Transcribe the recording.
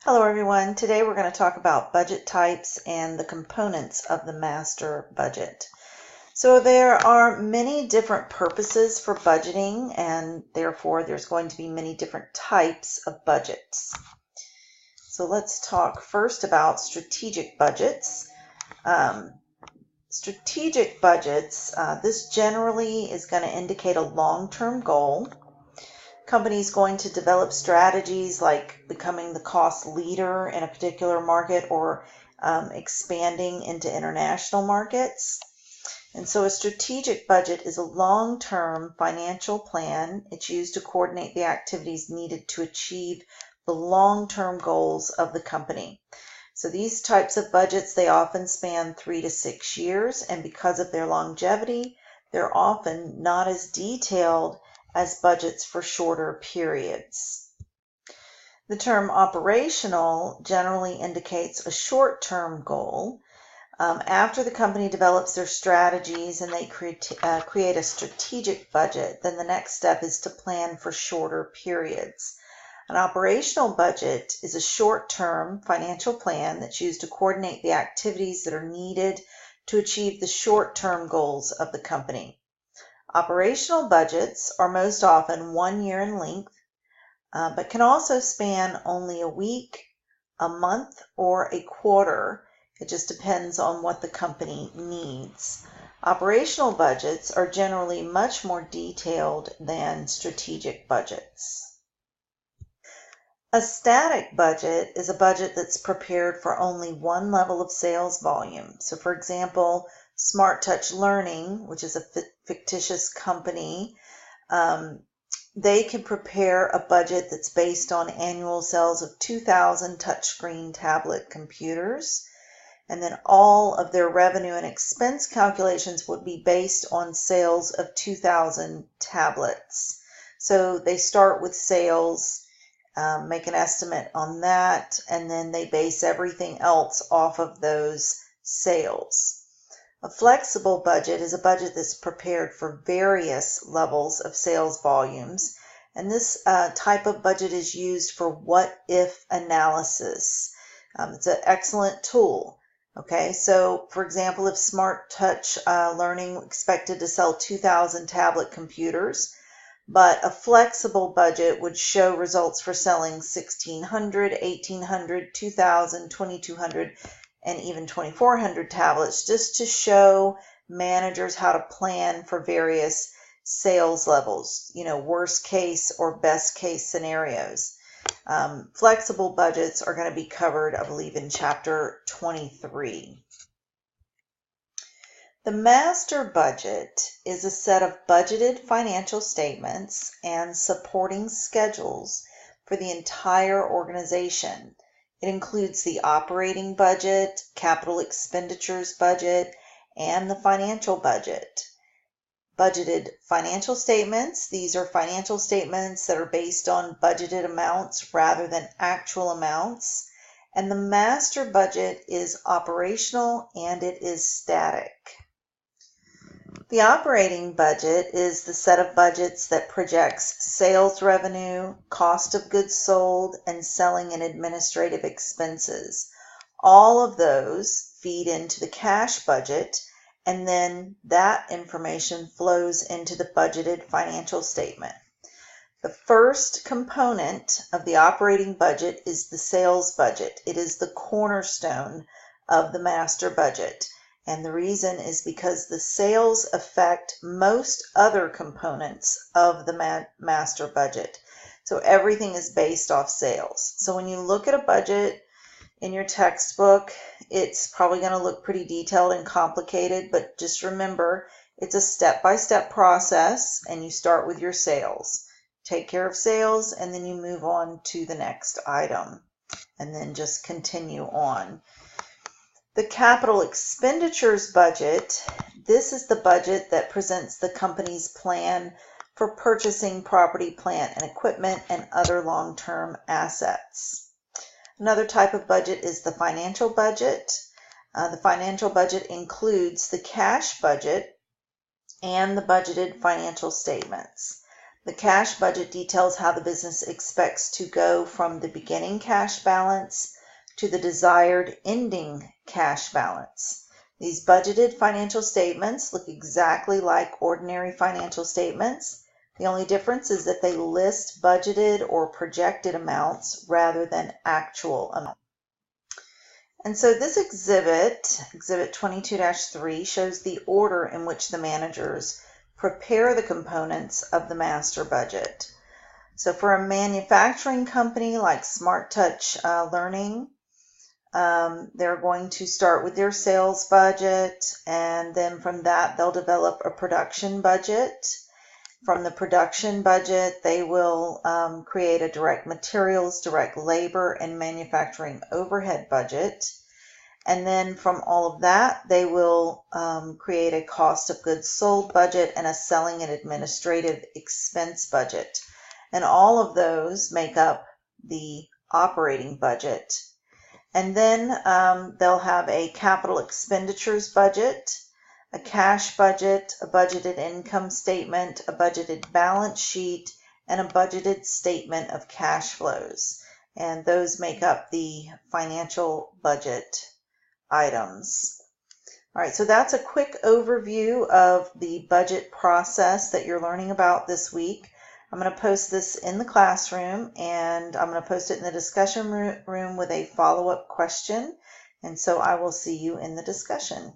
Hello everyone. Today we're going to talk about budget types and the components of the master budget. So there are many different purposes for budgeting, and therefore there's going to be many different types of budgets. So let's talk first about strategic budgets. Strategic budgets, this generally is going to indicate a long-term goal. Companies going to develop strategies like becoming the cost leader in a particular market or expanding into international markets. And so a strategic budget is a long-term financial plan. It's used to coordinate the activities needed to achieve the long-term goals of the company. So these types of budgets, they often span 3 to 6 years, and because of their longevity, they're often not as detailed as budgets for shorter periods. The term operational generally indicates a short-term goal. After the company develops their strategies and they create a strategic budget, then the next step is to plan for shorter periods. An operational budget is a short-term financial plan that's used to coordinate the activities that are needed to achieve the short-term goals of the company. Operational budgets are most often 1 year in length, but can also span only a week, a month, or a quarter. It just depends on what the company needs. Operational budgets are generally much more detailed than strategic budgets. A static budget is a budget that's prepared for only one level of sales volume. So for example, Smart Touch Learning, which is a fictitious company, they can prepare a budget that's based on annual sales of 2,000 touchscreen tablet computers, and then all of their revenue and expense calculations would be based on sales of 2,000 tablets. So they start with sales, make an estimate on that, and then they base everything else off of those sales. A flexible budget is a budget that's prepared for various levels of sales volumes, and this type of budget is used for what-if analysis. It's an excellent tool. Okay, so for example, if Smart Touch Learning expected to sell 2,000 tablet computers, but a flexible budget would show results for selling 1,600, 1,800, 2,000, 2,200, and even 2,400 tablets, just to show managers how to plan for various sales levels, worst case or best case scenarios. Flexible budgets are going to be covered, I believe, in chapter 23. The master budget is a set of budgeted financial statements and supporting schedules for the entire organization. It includes the operating budget, capital expenditures budget, and the financial budget. Budgeted financial statements, these are financial statements that are based on budgeted amounts rather than actual amounts. And the master budget is operational and it is static. The operating budget is the set of budgets that projects sales revenue, cost of goods sold, and selling and administrative expenses. All of those feed into the cash budget, and then that information flows into the budgeted financial statement. The first component of the operating budget is the sales budget. It is the cornerstone of the master budget. And the reason is because the sales affect most other components of the master budget. So everything is based off sales. So when you look at a budget in your textbook, it's probably going to look pretty detailed and complicated, but just remember, it's a step-by-step process, and you start with your sales. Take care of sales, and then you move on to the next item, and then just continue on. The capital expenditures budget, this is the budget that presents the company's plan for purchasing property, plant, and equipment and other long-term assets. Another type of budget is the financial budget. The financial budget includes the cash budget and the budgeted financial statements. The cash budget details how the business expects to go from the beginning cash balance to the desired ending cash balance. These budgeted financial statements look exactly like ordinary financial statements. The only difference is that they list budgeted or projected amounts rather than actual amounts. And so this exhibit 22-3, shows the order in which the managers prepare the components of the master budget. So for a manufacturing company like Smart Touch Learning, they're going to start with their sales budget, and then from that they'll develop a production budget. From the production budget, they will create a direct materials, direct labor, and manufacturing overhead budget. And then from all of that, they will create a cost of goods sold budget and a selling and administrative expense budget. And all of those make up the operating budget. And then they'll have a capital expenditures budget, a cash budget, a budgeted income statement, a budgeted balance sheet, and a budgeted statement of cash flows. And those make up the financial budget items. All right, so that's a quick overview of the budget process that you're learning about this week. I'm going to post this in the classroom, and I'm going to post it in the discussion room with a follow-up question. And so I will see you in the discussion.